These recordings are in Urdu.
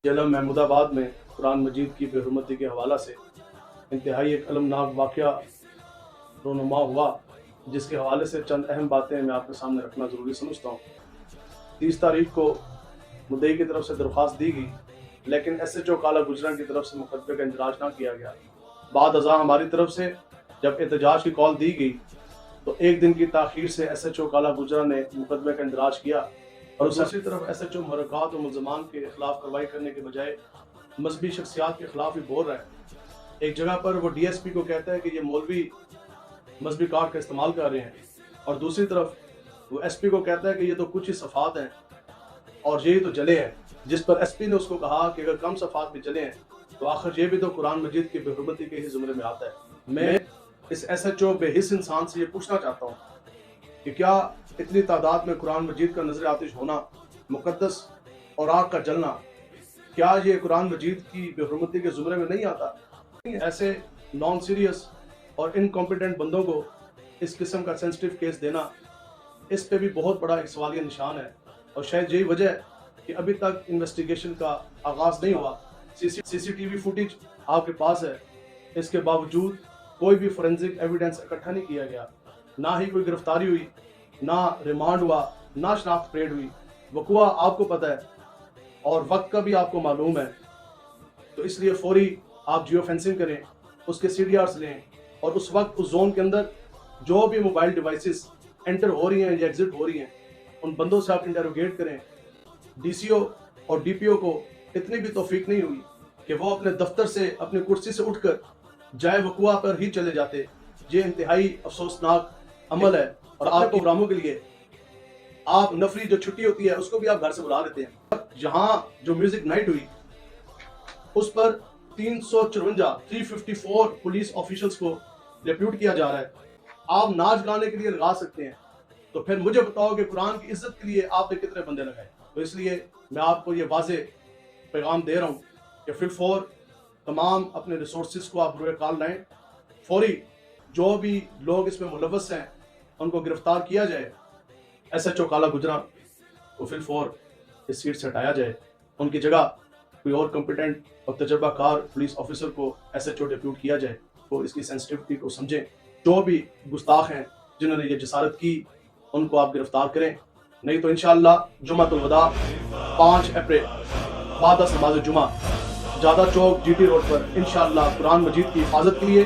ضلع محمود آباد میں قرآن مجید کی بے حرمتی کے حوالہ سے انتہائی ایک المناک واقعہ رونما ہوا، جس کے حوالے سے چند اہم باتیں میں آپ کے سامنے رکھنا ضروری سمجھتا ہوں۔ 30 تاریخ کو مدعی کی طرف سے درخواست دی گئی، لیکن ایس ایچ او کالا گجراں کی طرف سے مقدمے کا اندراج نہ کیا گیا۔ بعد ازاں ہماری طرف سے جب احتجاج کی کال دی گئی تو ایک دن کی تاخیر سے ایس ایچ او کالا گجراں نے مقدمے کا اندراج کیا، اور دوسری طرف ایس ایچ او محرکات و ملزمان کے خلاف کارروائی کرنے کے بجائے مذہبی شخصیات کے خلاف ہی بول رہا ہے۔ ایک جگہ پر وہ ڈی ایس پی کو کہتا ہے کہ یہ مولوی مذہبی کارڈ کا استعمال کر رہے ہیں، اور دوسری طرف وہ ایس پی کو کہتا ہے کہ یہ تو کچھ ہی صفحات ہیں اور یہی تو جلے ہیں، جس پر ایس پی نے اس کو کہا کہ اگر کم صفحات بھی جلے ہیں تو آخر یہ بھی تو قرآن مجید کی بے حرمتی کے ہی زمرے میں آتا ہے۔ میں اس ایس ایچ او بے حس انسان سے یہ پوچھنا چاہتا ہوں کہ کیا اتنی تعداد میں قرآن مجید کا نظر آتش ہونا، مقدس اوراق کا جلنا، کیا یہ قرآن مجید کی بے حرمتی کے زمرے میں نہیں آتا؟ ایسے نان سیریس اور انکمپیٹنٹ بندوں کو اس قسم کا سینسٹیو کیس دینا، اس پہ بھی بہت بڑا ایک سوالیہ نشان ہے، اور شاید یہی وجہ ہے کہ ابھی تک انویسٹیگیشن کا آغاز نہیں ہوا۔ سی سی ٹی وی فوٹیج آپ کے پاس ہے، اس کے باوجود کوئی بھی فورینزک ایویڈنس اکٹھا نہیں کیا گیا، نہ ہی کوئی گرفتاری ہوئی، نہ ریمانڈ ہوا، نہ شناخت پریڈ ہوئی۔ وقوع آپ کو پتہ ہے اور وقت کا بھی آپ کو معلوم ہے، تو اس لیے فوری آپ جیو فینسنگ کریں، اس کے سی ڈی آرز لیں، اور اس وقت اس زون کے اندر جو بھی موبائل ڈیوائسز انٹر ہو رہی ہیں یا ایگزٹ ہو رہی ہیں، ان بندوں سے آپ انٹروگیٹ کریں۔ ڈی سی او اور ڈی پی او کو اتنی بھی توفیق نہیں ہوئی کہ وہ اپنے دفتر سے اپنی کرسی سے اٹھ کر جائے وقوع پر ہی چلے جاتے۔ یہ انتہائی افسوسناک عمل ہے، اور آپ کے پروگراموں کے لیے آپ نفری جو چھٹی ہوتی ہے اس کو بھی آپ گھر سے بلا لیتے ہیں۔ یہاں جو میوزک نائٹ ہوئی اس پر 354 پولیس آفیشلز کو ڈیپیوٹ کیا جا رہا ہے۔ آپ ناچ گانے کے لیے لگا سکتے ہیں، تو پھر مجھے بتاؤ کہ قرآن کی عزت کے لیے آپ نے کتنے بندے لگائے؟ تو اس لیے میں آپ کو یہ واضح پیغام دے رہا ہوں کہ فی الفور تمام اپنے ریسورسز کو آپ روئے کال لائیں، فوری جو بھی لوگ اس میں ملوث ہیں ان کو گرفتار کیا جائے، ایس ایچ او کالا گجراں کو فی الفور اس سیٹ سے ہٹایا جائے، ان کی جگہ کوئی اور کمپیٹنٹ اور تجربہ کار پولیس آفیسر کو ایس ایچ او ڈیپیوٹ کیا جائے، وہ اس کی سینسٹیوٹی کو سمجھیں۔ جو بھی گستاخ ہیں جنہوں نے یہ جسارت کی ان کو آپ گرفتار کریں، نہیں تو انشاءاللہ جمعۃ الوداع 5 اپریل بعد از نماز جمعہ جادہ چوک جی ٹی روڈ پر انشاءاللہ قرآن مجید کی حفاظت کے لیے،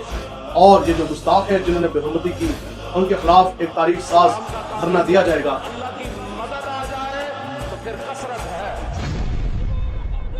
اور یہ جو گستاخ ہیں جنہوں نے بے حرمتی کی ان کے خلاف ایک تاریخ ساز دھرنا دیا جائے گا۔